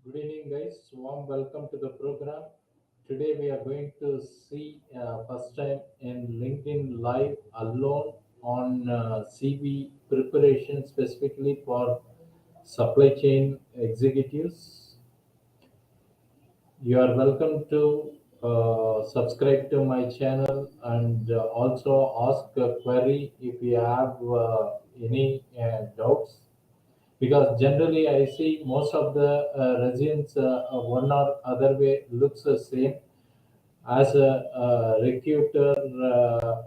Good evening, guys. Warm welcome to the program. Today we are going to see first time in LinkedIn Live alone on CV preparation specifically for supply chain executives. You are welcome to subscribe to my channel and also ask a query if you have any doubts, because generally I see most of the resumes one or other way looks the same. As a recruiter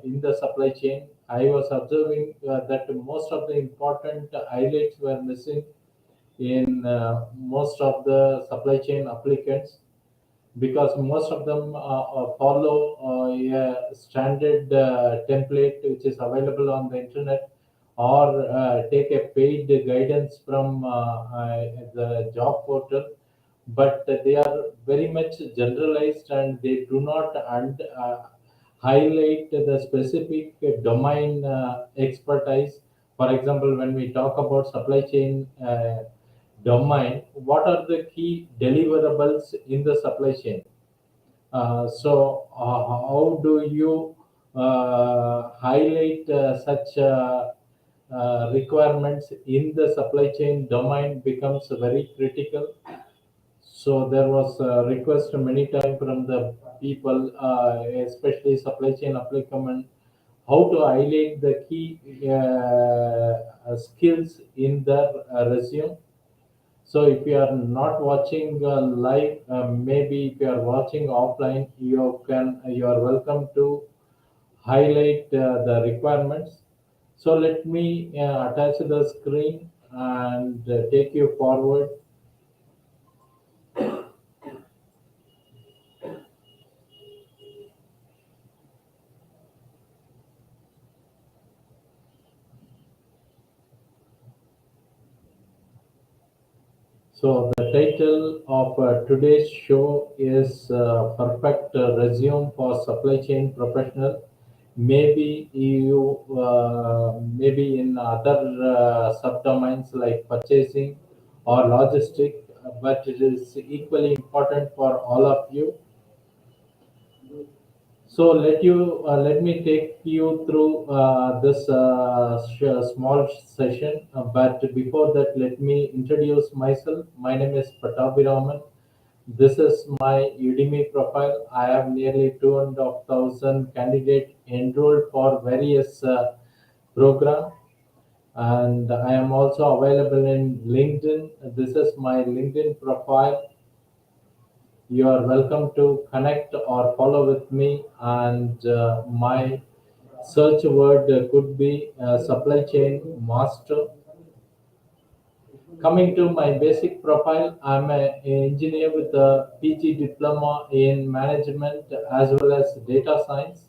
in the supply chain, I was observing that most of the important highlights were missing in most of the supply chain applicants, because most of them follow a standard template which is available on the internet, or take a paid guidance from the job portal, but they are very much generalized and they do not highlight the specific domain expertise. For example, when we talk about supply chain domain, what are the key deliverables in the supply chain? How do you highlight such requirements in the supply chain domain becomes very critical. So there was a request many times from the people, especially supply chain applicant, how to highlight the key skills in their resume. So if you are not watching live, maybe if you are watching offline, you are welcome to highlight the requirements. So let me attach the screen and take you forward. So the title of today's show is Perfect Resume for Supply Chain Professional. Maybe in other subdomains like purchasing or logistic, but it is equally important for all of you. So let me take you through this small session. But before that, let me introduce myself. My name is Pattabhiraman. This is my Udemy profile. I have nearly 2,500 candidates enrolled for various programs, and I am also available in LinkedIn. This is my LinkedIn profile. You are welcome to connect or follow with me, and my search word could be supply chain master. Coming to my basic profile, I'm an engineer with a PG diploma in management as well as data science.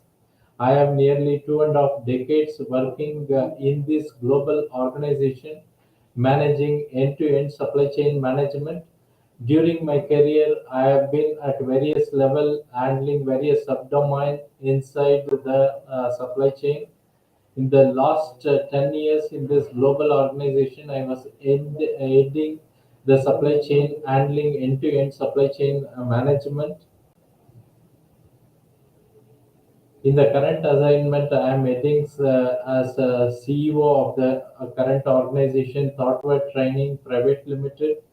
I have nearly 2.5 decades working in this global organization, managing end-to-end supply chain management. During my career, I have been at various level, handling various subdomains inside the supply chain. In the last 10 years in this global organization, I was heading the supply chain, handling end-to-end supply chain management. In the current assignment, I am heading as a CEO of the current organization, Thoughtware Training Private Limited.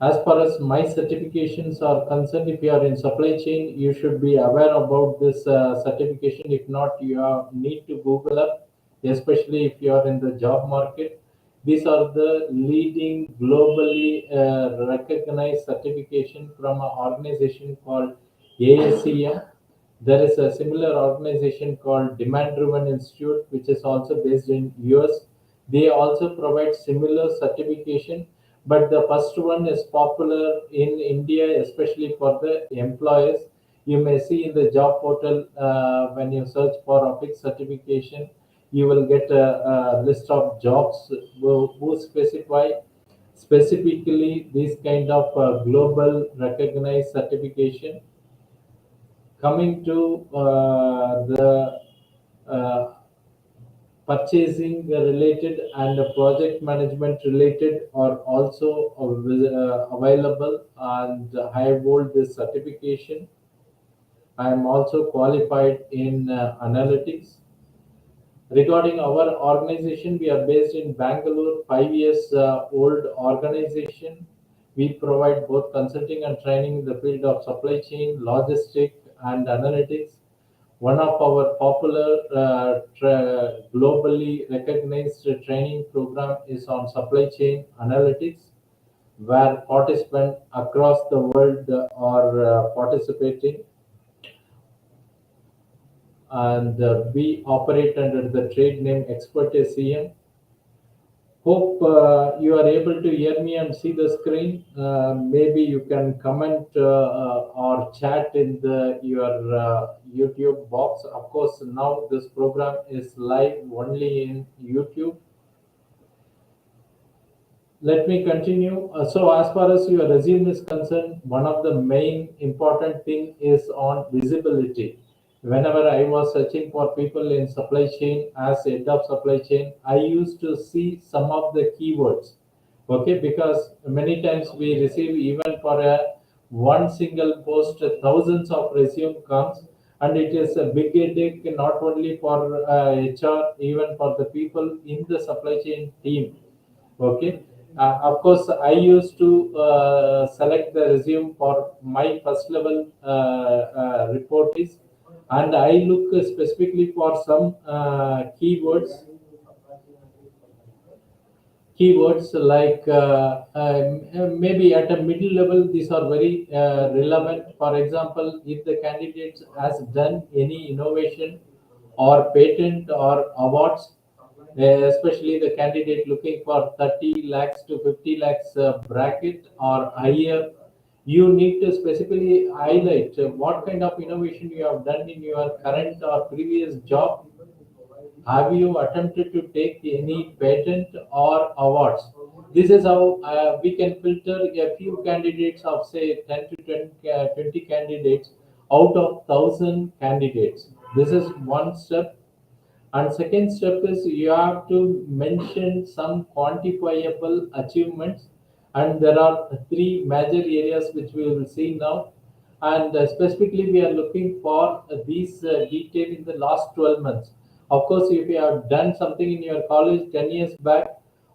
As far as my certifications are concerned, if you are in supply chain, you should be aware about this certification. If not, need to Google up, especially if you are in the job market. These are the leading globally recognized certification from an organization called ASCM. There is a similar organization called Demand Driven Institute, which is also based in US. They also provide similar certification, but the first one is popular in India, especially for the employers. You may see in the job portal when you search for a fixed certification, you will get a list of jobs who specify specifically this kind of global recognized certification. Coming to the uh, purchasing related and project management related are also available, and I hold this certification. I am also qualified in analytics. Regarding our organization, we are based in Bangalore, 5 years old organization. We provide both consulting and training in the field of supply chain, logistics, and analytics. One of our popular globally recognized training program is on supply chain analytics, where participants across the world are participating, and we operate under the trade name Expert SCM. Hope you are able to hear me and see the screen. Maybe you can comment or chat in your YouTube box. Of course, now this program is live only in YouTube. Let me continue. So as far as your resume is concerned, one of the main important thing is on visibility. Whenever I was searching for people in supply chain as head of supply chain, I used to see some of the keywords. Okay, because many times we receive even for a one single post, thousands of resume comes, and it is a big headache not only for HR, even for the people in the supply chain team. Okay. Of course, I used to select the resume for my first level reportees, and I look specifically for some keywords like maybe at a middle level. These are very relevant. For example, if the candidate has done any innovation or patent or awards, especially the candidate looking for 30 lakhs to 50 lakhs bracket or higher, you need to specifically highlight what kind of innovation you have done in your current or previous job. Have you attempted to take any patent or awards? This is how we can filter a few candidates of say 10 to 20 candidates out of 1,000 candidates. This is one step. And second step is you have to mention some quantifiable achievements. And there are three major areas which we will see now. And specifically, we are looking for these detail in the last 12 months. Of course, if you have done something in your college 10 years back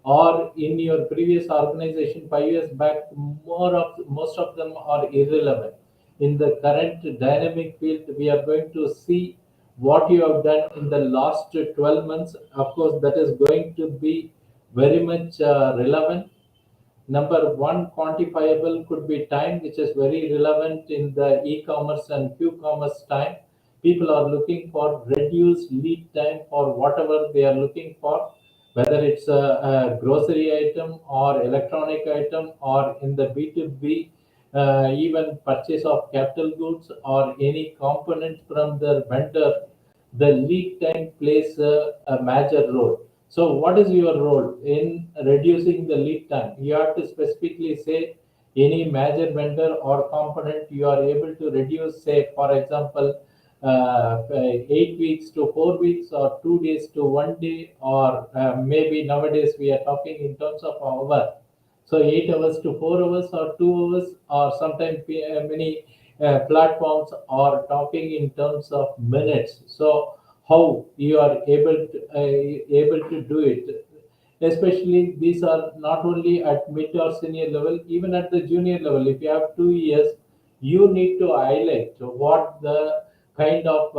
or in your previous organization 5 years back, most of them are irrelevant. In the current dynamic field, we are going to see what you have done in the last 12 months. Of course, that is going to be very much relevant. Number one, quantifiable could be time, which is very relevant in the e-commerce and q-commerce time. People are looking for reduced lead time for whatever they are looking for, whether it's a grocery item or electronic item or in the B2B, even purchase of capital goods or any component from the vendor, the lead time plays a major role. So, what is your role in reducing the lead time? You have to specifically say any major vendor or component you are able to reduce, say, for example, 8 weeks to 4 weeks, or 2 days to 1 day, or maybe nowadays we are talking in terms of hour. So 8 hours to 4 hours or 2 hours, or sometimes many platforms are talking in terms of minutes. So how you are able to do it? Especially these are not only at mid or senior level, even at the junior level. If you have 2 years, you need to highlight what the kind of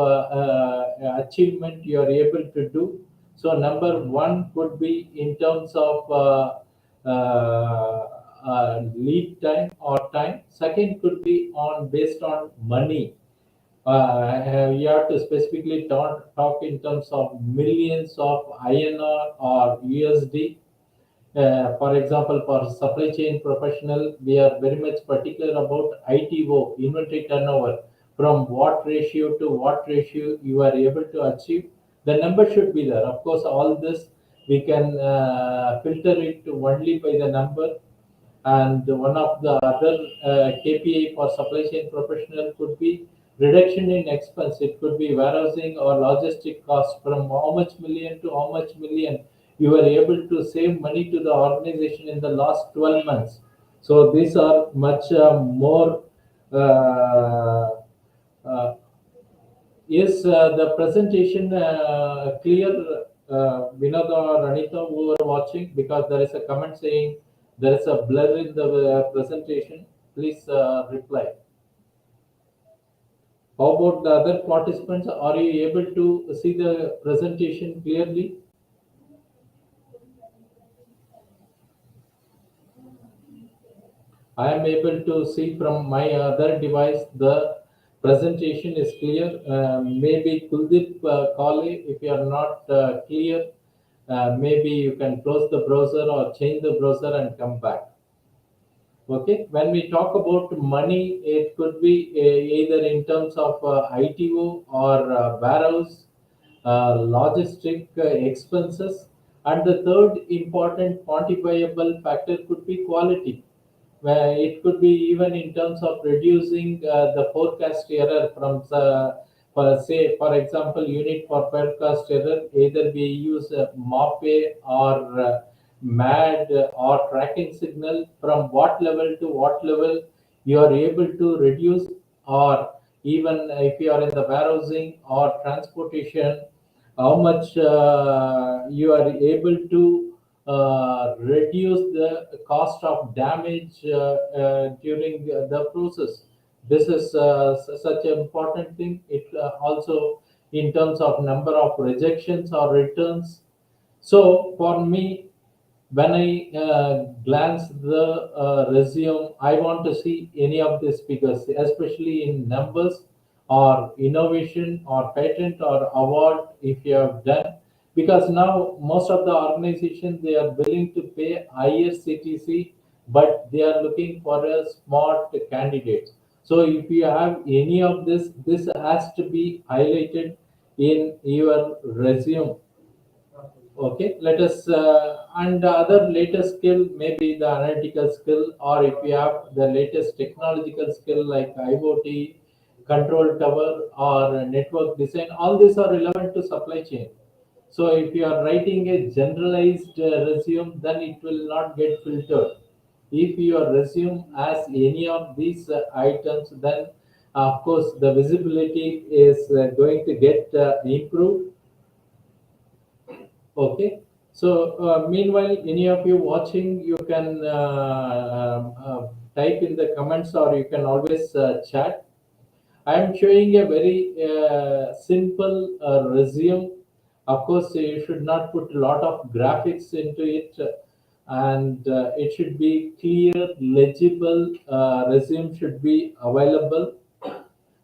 achievement you are able to do. So number one could be in terms of lead time or time. Second could be on based on money. You have to specifically talk in terms of millions of INR or USD. For example, for supply chain professional, we are very much particular about ITO, inventory turnover. From what ratio to what ratio you are able to achieve, the number should be there. Of course, all this we can filter it only by the number. And one of the other KPI for supply chain professional could be reduction in expense. It could be warehousing or logistic cost from how much million to how much million you were able to save money to the organization in the last 12 months. So these are much more uh, uh, is the presentation clear, Vinod or Anita, who are watching? Because there is a comment saying there is a blur in the presentation. Please reply. How about the other participants? Are you able to see the presentation clearly? I am able to see from my other device the presentation is clear. Maybe Kuldeep Kale, if you are not clear, maybe you can close the browser or change the browser and come back. Okay, when we talk about money, it could be either in terms of ITO or warehouse, logistic expenses, and the third important quantifiable factor could be quality, where it could be even in terms of reducing the forecast error from for say for example unit for forecast error, either we use MAPE or MAD or tracking signal, from what level to what level you are able to reduce, or even if you are in the warehousing or transportation, how much you are able to reduce the cost of damage during the process. This is such an important thing. It also in terms of number of rejections or returns. So for me, when I glance the resume, I want to see any of these figures, especially in numbers or innovation or patent or award if you have done. Because now most of the organizations they are willing to pay higher CTC, but they are looking for a smart candidate. So if you have any of this has to be highlighted in your resume. Okay, let us and the other latest skill, maybe the analytical skill, or if you have the latest technological skill like IoT, control tower, or network design, all these are relevant to supply chain. So if you are writing a generalized resume, then it will not get filtered. If your resume has any of these items, then of course the visibility is going to get improved. Okay. So, meanwhile, any of you watching, you can type in the comments or you can always chat. I am showing a very simple resume. Of course, you should not put a lot of graphics into it, and it should be clear, legible. Resume should be available.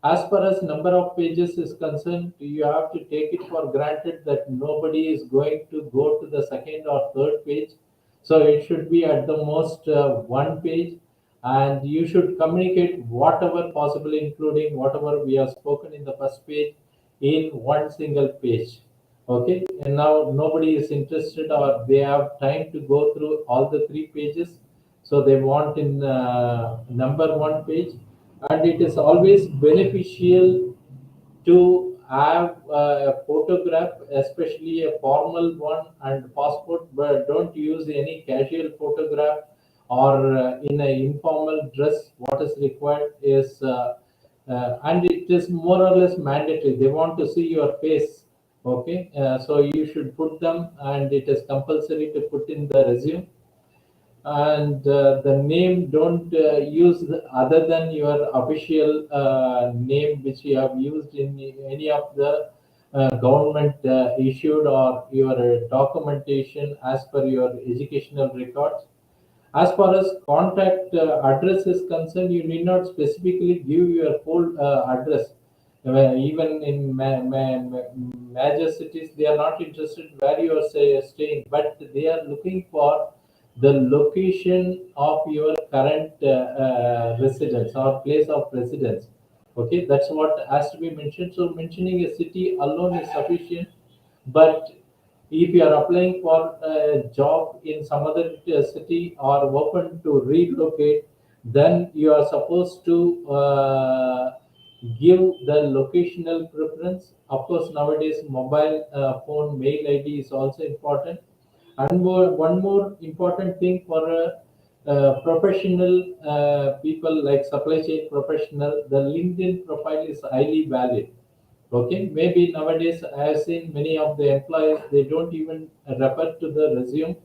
As far as number of pages is concerned, you have to take it for granted that nobody is going to go to the second or third page. So it should be at the most one page, and you should communicate whatever possible, including whatever we have spoken in the first page, in one single page. Okay, and now nobody is interested or they have time to go through all the three pages, so they want in number one page. And it is always beneficial to have a photograph, especially a formal one and passport, but don't use any casual photograph or in an informal dress. What is required is, and it is more or less mandatory. They want to see your face. Okay, so you should put them, and it is compulsory to put in the resume. And the name don't use other than your official name which you have used in any of the government issued or your documentation as per your educational records. As far as contact address is concerned, you need not specifically give your full address. Even in major cities, they are not interested where you are staying, but they are looking for the location of your current residence or place of residence. Okay, that's what has to be mentioned. So mentioning a city alone is sufficient, but if you are applying for a job in some other city or open to relocate, then you are supposed to give the locational preference. Of course, nowadays mobile phone mail ID is also important. And one more important thing for professional people like supply chain professional, the LinkedIn profile is highly valid. Okay, maybe nowadays I have seen many of the employees they don't even refer to the resume.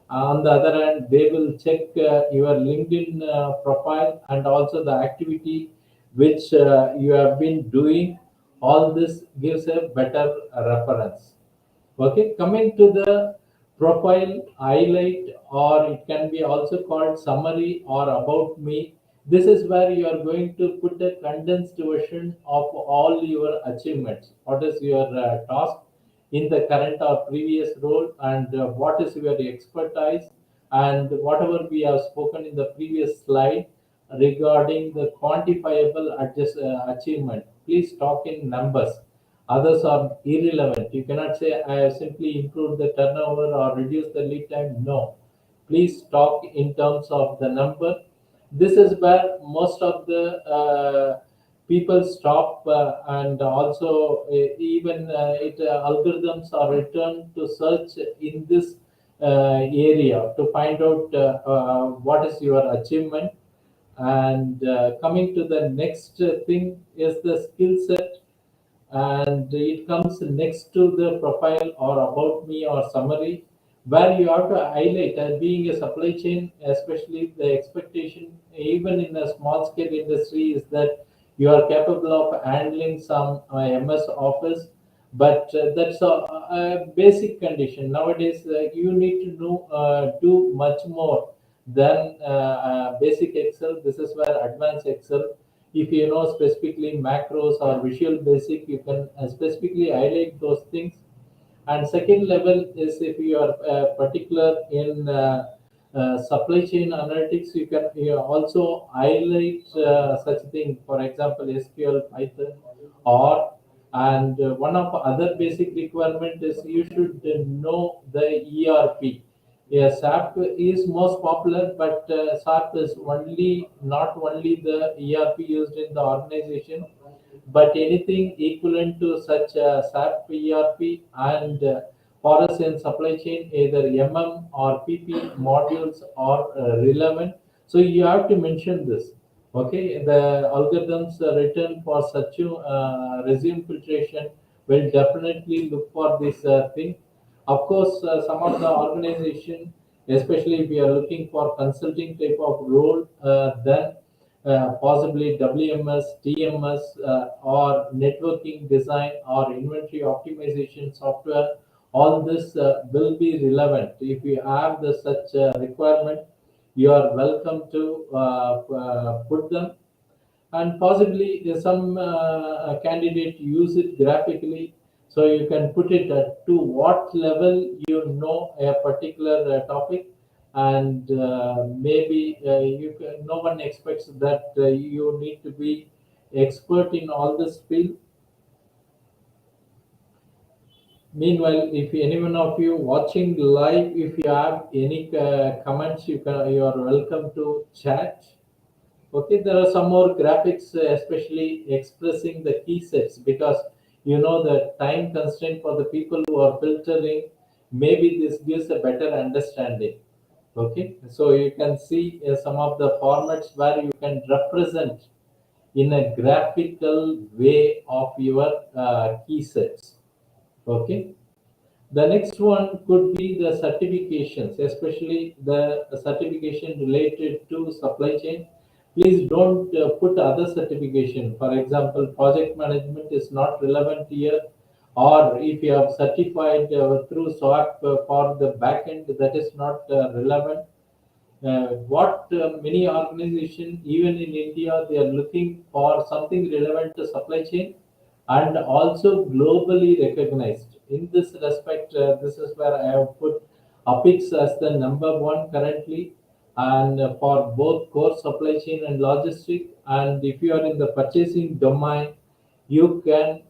On the other hand, they will check your LinkedIn profile and also the activity which you have been doing. All this gives a better reference. Okay, coming to the profile highlight, or it can be also called summary or about me. This is where you are going to put a condensed version of all your achievements. What is your task in the current or previous role, and what is your expertise, and whatever we have spoken in the previous slide regarding the quantifiable achievement. Please talk in numbers. Others are irrelevant. You cannot say, I have simply improved the turnover or reduced the lead time. No. Please talk in terms of the number. This is where most of the people stop, and also algorithms are returned to search in this area to find out what is your achievement. And coming to the next thing is the skill set, and it comes next to the profile or about me or summary, where you have to highlight as being a supply chain, especially the expectation even in a small scale industry is that you are capable of handling some MS Office. But that's a basic condition. Nowadays you need to do much more than basic Excel. This is where advanced Excel, if you know specifically macros or visual basic, you can specifically highlight those things. And second level is if you are particular in supply chain analytics, you also highlight such thing, for example SQL, Python, or and one of other basic requirement is you should know the ERP. Yes, SAP is most popular, but SAP is only not only the ERP used in the organization, but anything equivalent to such SAP ERP, and for us in supply chain, either MM or PP modules are relevant. So you have to mention this. Okay, the algorithms written for such resume filtration will definitely look for this thing. Of course, some of the organization, especially if you are looking for consulting type of role, then possibly WMS, TMS, or networking design or inventory optimization software. All this will be relevant. If you have the such requirement, you are welcome to put them. And possibly some candidate use it graphically, so you can put it to what level you know a particular topic. And maybe no one expects that you need to be expert in all this field. Meanwhile, if any one of you watching live, if you have any comments, you are welcome to chat. Okay, there are some more graphics, especially expressing the key sets, because you know the time constraint for the people who are filtering. Maybe this gives a better understanding. Okay, so you can see some of the formats where you can represent in a graphical way of your key sets. Okay, the next one could be the certifications, especially the certification related to supply chain. Please don't put other certification. For example, project management is not relevant here, or if you have certified through SOAP for the backend, that is not relevant. What many organizations, even in India, they are looking for something relevant to supply chain and also globally recognized. In this respect, this is where I have put APIX as the number one currently, and for both core supply chain and logistic. And if you are in the purchasing domain, you can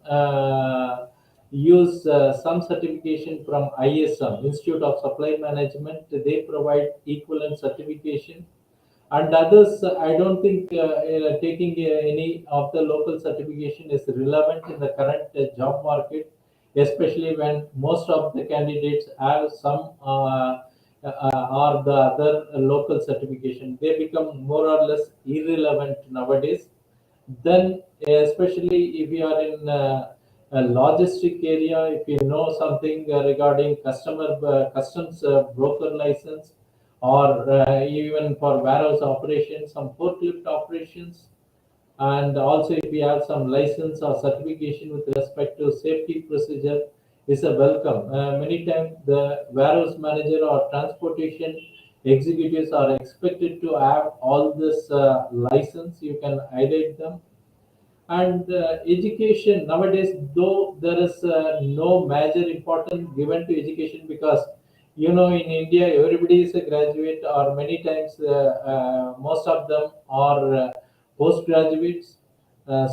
use some certification from ISM, Institute of Supply Management. They provide equivalent certification. And others, I don't think taking any of the local certification is relevant in the current job market, especially when most of the candidates have some or the other local certification. They become more or less irrelevant nowadays. Then, especially if you are in a logistic area, if you know something regarding customs broker license, or even for warehouse operations, some forklift operations, and also if you have some license or certification with respect to safety procedure, is a welcome. Many times the warehouse manager or transportation executives are expected to have all this license. You can highlight them. And education nowadays, though there is no major importance given to education, because in India everybody is a graduate, or many times most of them are postgraduates.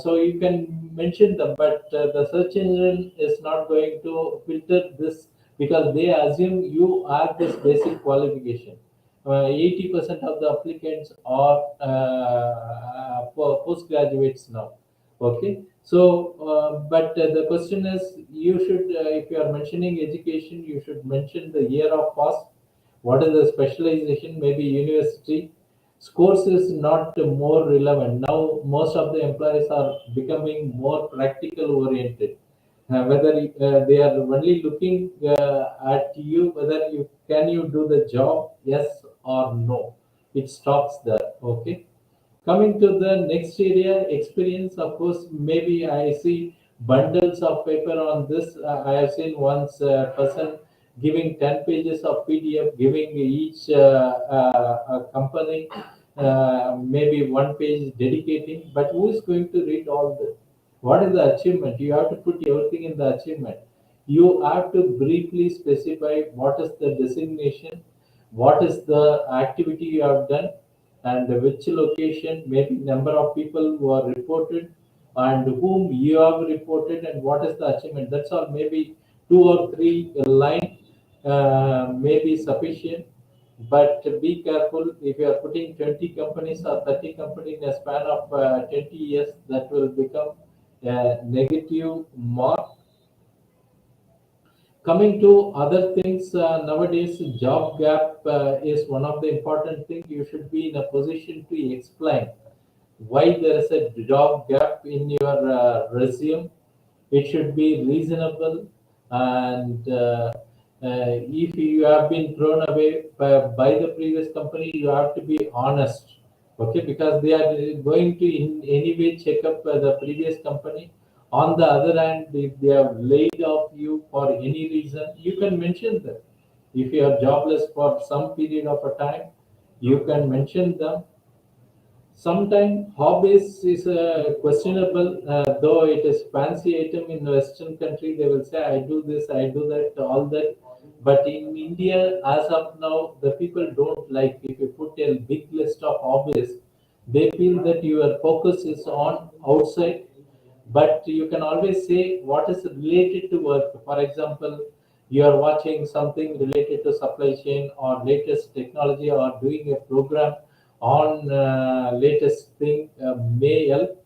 So you can mention them, but the search engine is not going to filter this, because they assume you have this basic qualification. 80% of the applicants are postgraduates now. Okay, so but the question is, you should, if you are mentioning education, you should mention the year of pass, what is the specialization, maybe university. Scores is not more relevant. Now most of the employees are becoming more practical oriented. Whether they are only looking at you, whether you do the job, yes or no. It stops there. Okay. Coming to the next area, experience, of course, maybe I see bundles of paper on this. I have seen once a person giving 10 pages of PDF, giving each company maybe one page dedicating, but who is going to read all this? What is the achievement? You have to put everything in the achievement. You have to briefly specify what is the designation, what is the activity you have done, and which location, maybe number of people who are reported, and whom you have reported, and what is the achievement. That's all. Maybe two or three line may be sufficient, but be careful. If you are putting 20 companies or 30 companies in a span of 20 years, that will become a negative mark. Coming to other things, nowadays job gap is one of the important things. You should be in a position to explain why there is a job gap in your resume. It should be reasonable, and if you have been thrown away by the previous company, you have to be honest. Okay, because they are going to in any way check up the previous company. On the other hand, if they have laid off you for any reason, you can mention them. If you are jobless for some period of a time, you can mention them. Sometimes hobbies is questionable, though it is fancy item in Western country. They will say, "I do this, I do that, all that." But in India, as of now, the people don't like if you put a big list of hobbies. They feel that your focus is on outside, but you can always say what is related to work. For example, you are watching something related to supply chain or latest technology, or doing a program on latest thing may help.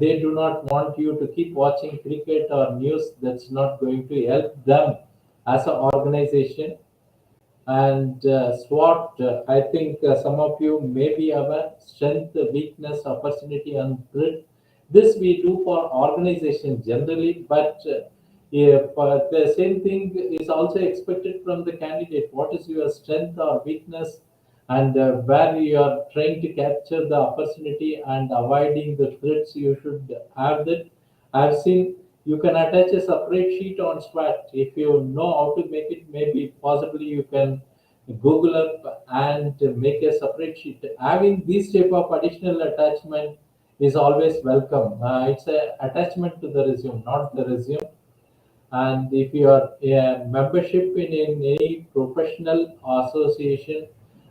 They do not want you to keep watching cricket or news. That's not going to help them as an organization. And SWOT, I think some of you may be aware: strength, weakness, opportunity, and threat. This we do for organization generally, but if, the same thing is also expected from the candidate. What is your strength or weakness, and where you are trying to capture the opportunity and avoiding the threats? You should have that. I've seen you can attach a separate sheet on SWOT. If you know how to make it, maybe possibly you can Google up and make a separate sheet. Having this type of additional attachment is always welcome. It's a attachment to the resume, not the resume. And if you are a membership in any professional association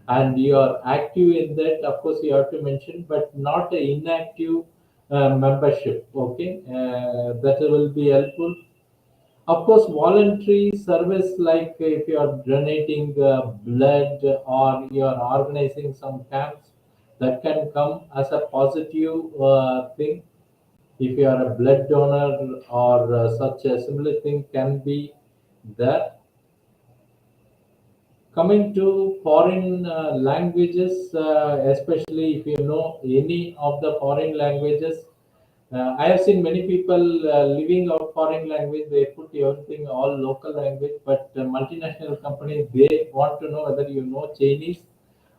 and you are active in that, of course you have to mention, but not an inactive membership. Okay, that will be helpful. Of course, voluntary service, like if you are donating blood or you are organizing some camps, that can come as a positive thing. If you are a blood donor or such a similar thing can be there. Coming to foreign languages, especially if you know any of the foreign languages, I have seen many people living out foreign language. They put everything all local language, but multinational companies they want to know whether you know Chinese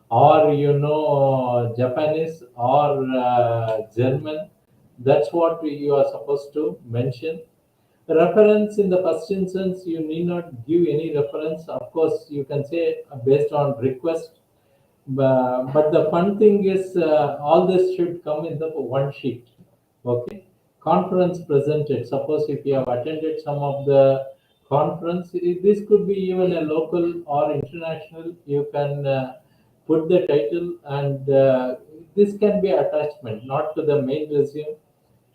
or you know Japanese or German. That's what you are supposed to mention. Reference in the first instance, you need not give any reference. Of course, you can say based on request, but the fun thing is all this should come in the one sheet. Okay, conference presented. Suppose if you have attended some of the conference, this could be even a local or international. You can put the title, and this can be attachment, not to the main resume,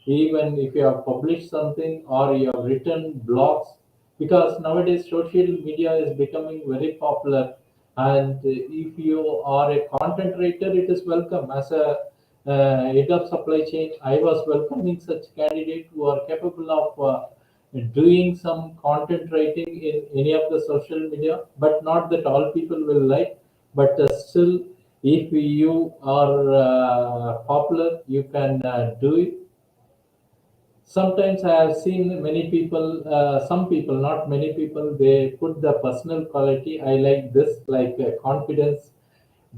even if you have published something or you have written blogs, because nowadays social media is becoming very popular, and if you are a content writer, it is welcome. As a head of supply chain, I was welcoming such candidates who are capable of doing some content writing in any of the social media, but not that all people will like, but still, if you are popular, you can do it. Sometimes I have seen many people, some people, not many people, they put the personal quality. I like this, like confidence,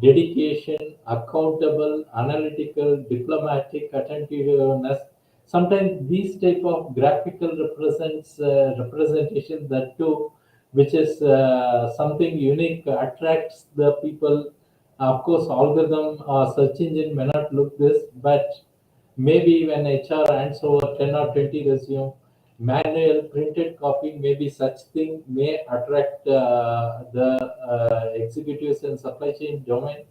dedication, accountable, analytical, diplomatic, attentiveness. Sometimes these type of graphical represents representation, that too, which is something unique, attracts the people. Of course algorithm or search engine may not look this, but maybe when HR hands over 10 or 20 resume, manual printed copy, maybe such thing may attract the executives in supply chain domain.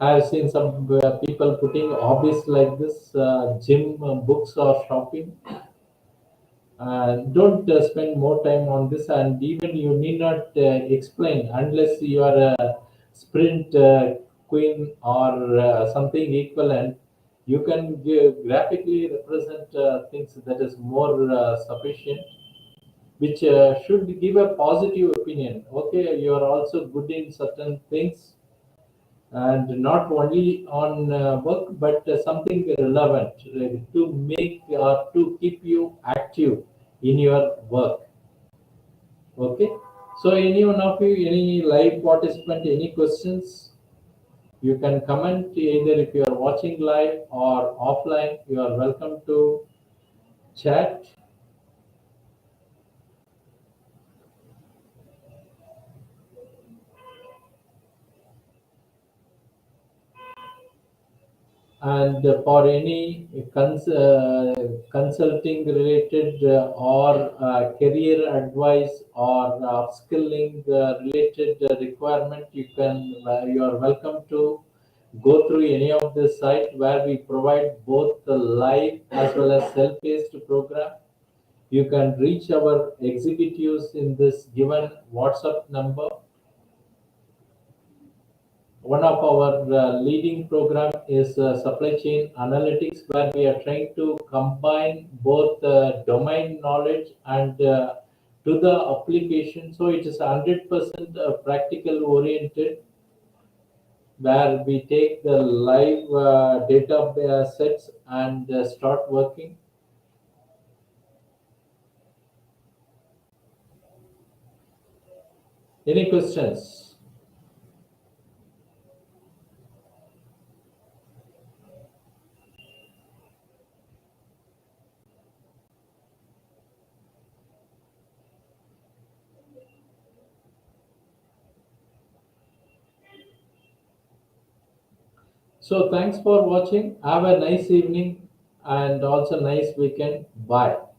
I have seen some people putting hobbies like this, gym, books, or shopping. Don't spend more time on this, and even you need not explain unless you are a sprint queen or something equivalent. You can graphically represent things that is more sufficient, which should give a positive opinion. Okay, you are also good in certain things, and not only on work, but something relevant to make or to keep you active in your work. Okay, so any one of you, any live participant, any questions, you can comment. Either if you are watching live or offline, you are welcome to chat. And for any consulting related or career advice or upskilling related requirement, you are welcome to go through any of the site where we provide both the live as well as self-paced program. You can reach our executives in this given WhatsApp number. One of our leading program is supply chain analytics, where we are trying to combine both domain knowledge and to the application. So it is 100% practical oriented, where we take the live data sets and start working. Any questions? So thanks for watching. Have a nice evening and also nice weekend. Bye.